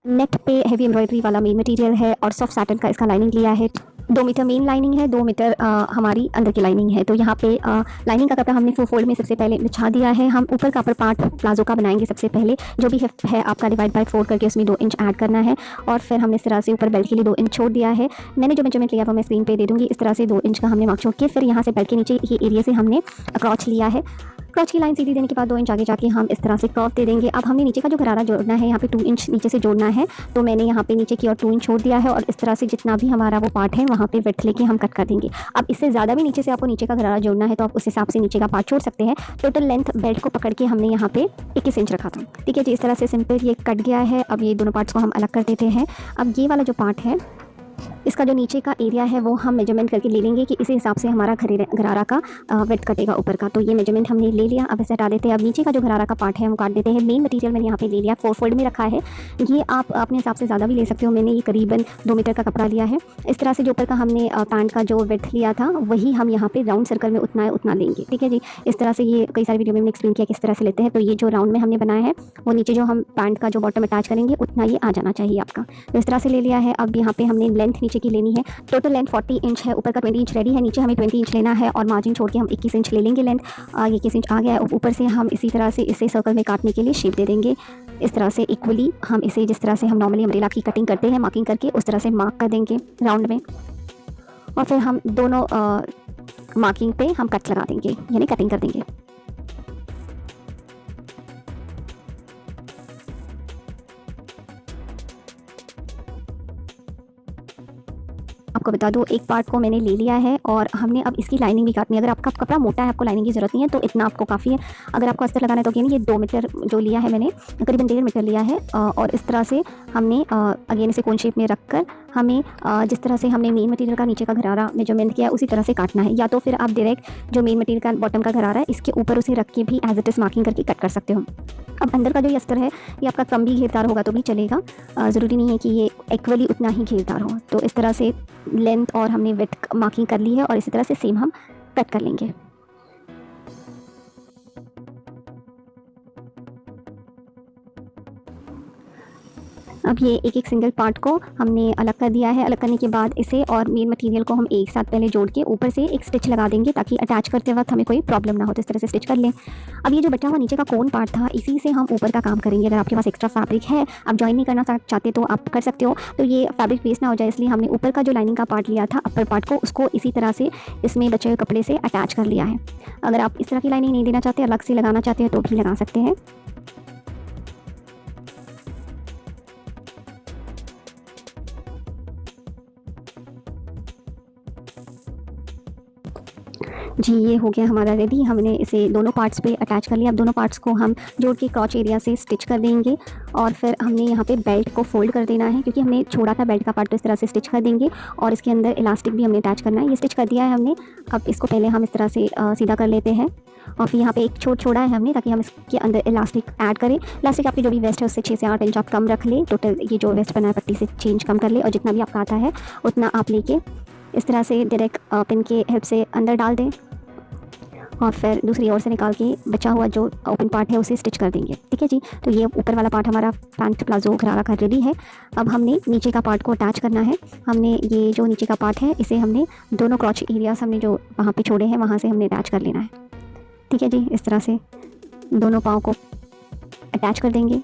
नेक पे heavy embroidery वाला main material है और सॉफ्ट सैटिन का इसका लाइनिंग लिया है। 2 मीटर मेन लाइनिंग है, 2 मीटर हमारी अंदर की लाइनिंग है। तो यहाँ पे लाइनिंग का कपड़ा हमने फुल फोल्ड में सबसे पहले बिछा दिया है। हम ऊपर का अपर पार्ट प्लाजो का बनाएंगे। सबसे पहले जो भी है आपका डिवाइड बाय 4 करके उसमें 2 इंच ऐड करना है और फिर हमने इस तरह से ऊपर बेल्ट के लिए 2 इंच छोड़ दिया है। मैंने जो मेजरमेंट लिया वो मैं स्क्रीन पे दे दूँगी। इस तरह से 2 इंच का हमने मार्क छोड़ के फिर यहाँ से बेल्ट के नीचे ये एरिया से हमने क्रॉच लिया है। क्रॉच की लाइन सीधी देने के बाद 2 इंच आगे जाके हम इस तरह से कर्व दे देंगे। अब हमने नीचे का जो गरारा जोड़ना है, यहाँ पे 2 इंच नीचे से जोड़ना है, तो मैंने यहाँ पे नीचे की और 2 इंच छोड़ दिया है और इस तरह से जितना भी हमारा वो पार्ट है वहाँ पे विड्थ लेके हम कट कर देंगे। अब इससे ज़्यादा भी नीचे से आपको नीचे का गरारा जोड़ना है तो आप उस हिसाब से नीचे का पार्ट छोड़ सकते हैं। टोटल लेंथ बेल्ट को पकड़ के हमने यहाँ पे 21 इंच रखा था। ठीक है जी, इस तरह से सिंपल ये कट गया है। अब ये दोनों पार्ट्स को हम अलग कर देते हैं। अब ये वाला जो पार्ट है इसका जो नीचे का एरिया है वो हम मेजरमेंट करके ले लेंगे कि इसी हिसाब से हमारा गरारा का विड्थ कटेगा ऊपर का। तो ये मेजरमेंट हमने ले लिया। अब इसे हटा देते हैं। अब नीचे का जो गरारा का पार्ट है हम काट देते हैं। मेन मटेरियल मैंने यहाँ पे ले लिया, 4 फोल्ड में रखा है। ये आप अपने हिसाब से ज़्यादा भी ले सकते हो। मैंने ये करीबन 2 मीटर का कपड़ा लिया है। इस तरह से जो ऊपर का हमने पैंट का जो विड्थ लिया था वही हम यहाँ पे राउंड सर्कल में उतना है उतना लेंगे। ठीक है जी, इस तरह से ये कई सारी वीडियो में मैंने एक्सप्लेन किया किस तरह से लेते हैं। तो ये जो राउंड में हमने बनाया है वो नीचे जो हम पैंट का जो बॉटम अटैच करेंगे उतना ये आ जाना चाहिए आपका। तो इस तरह से ले लिया है। अब यहाँ पे हमने लेंथ नीचे की लेनी है। टोटल लेंथ 40 इंच है, ऊपर का 20 इंच रेडी है, नीचे हमें 20 इंच लेना है और मार्जिन छोड़ के हम 21 इंच ले लेंगे लेंथ। 21 इंच आ गया है। ऊपर से हम इसी तरह से इसे सर्कल में काटने के लिए शेप दे देंगे। इस तरह से इक्वली हम इसे जिस तरह से हम नॉर्मली अम्ब्रेला की कटिंग करते हैं मार्किंग करके उस तरह से मार्क कर देंगे राउंड में और फिर हम दोनों मार्किंग पे हम कट लगा देंगे यानी कटिंग कर देंगे। आपको बता दूँ एक पार्ट को मैंने ले लिया है और हमने अब इसकी लाइनिंग भी काटनी है। अगर आपका कपड़ा मोटा है आपको लाइनिंग की ज़रूरत नहीं है तो इतना आपको काफ़ी है। अगर आपको अस्तर लगाना है तो अगेन ये 2 मीटर जो लिया है मैंने करीबन 1.5 मीटर लिया है और इस तरह से हमने अगेन इसे कोन शेप में रखकर हमें जिस तरह से हमने मेन मटेरियल का नीचे का गरारा मेजरमेंट किया है उसी तरह से काटना है। या तो फिर आप डायरेक्ट जो मेन मटेरियल का बॉटम का गरारा है इसके ऊपर उसे रख के भी एज इट इज़ मार्किंग करके कट कर सकते हो। अब अंदर का जो ये अस्तर है ये आपका कम भी घेरदार होगा तो भी चलेगा, ज़रूरी नहीं है कि ये इक्वली उतना ही घेरदार हो। तो इस तरह से लेंथ और हमने विड्थ मार्किंग कर ली है और इसी तरह से सेम हम कट कर लेंगे। अब ये एक सिंगल पार्ट को हमने अलग कर दिया है। अलग करने के बाद इसे और मेन मटेरियल को हम एक साथ पहले जोड़ के ऊपर से एक स्टिच लगा देंगे ताकि अटैच करते वक्त हमें कोई प्रॉब्लम ना हो। तो इस तरह से स्टिच कर लें। अब ये जो बचा हुआ नीचे का कोन पार्ट था इसी से हम ऊपर का काम करेंगे। अगर आपके पास एक्स्ट्रा फैब्रिक है, आप जॉइन नहीं करना चाहते तो आप कर सकते हो। तो ये फैब्रिक वेस्ट ना हो जाए इसलिए हमने ऊपर का जो लाइनिंग का पार्ट लिया था अपर पार्ट को उसको इसी तरह से इसमें बचे हुए कपड़े से अटैच कर लिया है। अगर आप इस तरह की लाइनिंग नहीं देना चाहते, अलग से लगाना चाहते हैं तो भी लगा सकते हैं। जी, ये हो गया हमारा रेडी। हमने इसे दोनों पार्ट्स पे अटैच कर लिया। अब दोनों पार्ट्स को हम जोड़ के क्रॉच एरिया से स्टिच कर देंगे और फिर हमने यहाँ पे बेल्ट को फोल्ड कर देना है क्योंकि हमने छोड़ा था बेल्ट का पार्ट, तो इस तरह से स्टिच कर देंगे और इसके अंदर इलास्टिक भी हमने अटैच करना है। ये स्टिच कर दिया है हमने। अब इसको पहले हम इस तरह से सीधा कर लेते हैं और फिर यहाँ पे एक छोड़ा है हमने ताकि हम इसके अंदर इलास्टिक ऐड करें। इलास्टिक आपकी जो भी वेस्ट है उससे 6 से 8 इंच आप कम रख लें। टोटल ये जो वेस्ट बना है पट्टी से चेंज कम कर ले और जितना भी आपका आता है उतना आप लेके इस तरह से डायरेक्ट पिन के हेल्प से अंदर डाल दें और फिर दूसरी ओर से निकाल के बचा हुआ जो ओपन पार्ट है उसे स्टिच कर देंगे। ठीक है जी, तो ये ऊपर वाला पार्ट हमारा पैंट प्लाजो गरारा का रेडी है। अब हमने नीचे का पार्ट को अटैच करना है। हमने ये जो नीचे का पार्ट है इसे हमने दोनों क्रॉच एरियाज हमने जो वहाँ पे छोड़े हैं वहाँ से हमने अटैच कर लेना है। ठीक है जी, इस तरह से दोनों पाँव को अटैच कर देंगे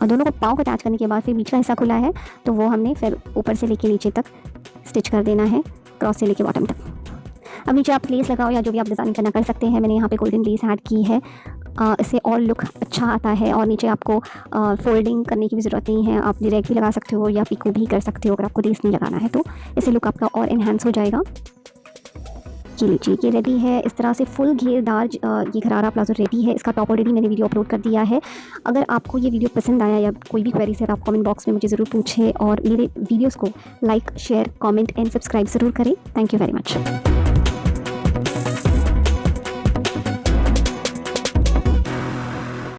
और दोनों को पाँव को अटैच करने के बाद फिर बीच का हिस्सा खुला है तो वो हमने फिर ऊपर से लेके नीचे तक स्टिच कर देना है, क्रॉस से लेके बॉटम तक। अब नीचे आप लेस लगाओ या जो भी आप डिज़ाइन करना कर सकते हैं। मैंने यहाँ पे गोल्डन लेस ऐड की है, इससे और लुक अच्छा आता है और नीचे आपको फोल्डिंग करने की भी ज़रूरत नहीं है। आप डायरेक्ट भी लगा सकते हो या पिको भी कर सकते हो अगर आपको लेस नहीं लगाना है तो इससे लुक आपका और इन्हांस हो जाएगा। जी लीजिए, ये रेडी है। इस तरह से फुल घेरदार ये गरारा प्लाजो रेडी है। इसका टॉप ऑलरेडी मैंने वीडियो अपलोड कर दिया है। अगर आपको ये वीडियो पसंद आया या कोई भी क्वेरीज है तो आप कमेंट बॉक्स में मुझे ज़रूर पूछें और मेरे वीडियोज़ को like, share, comment and subscribe ज़रूर करें। Thank you very much.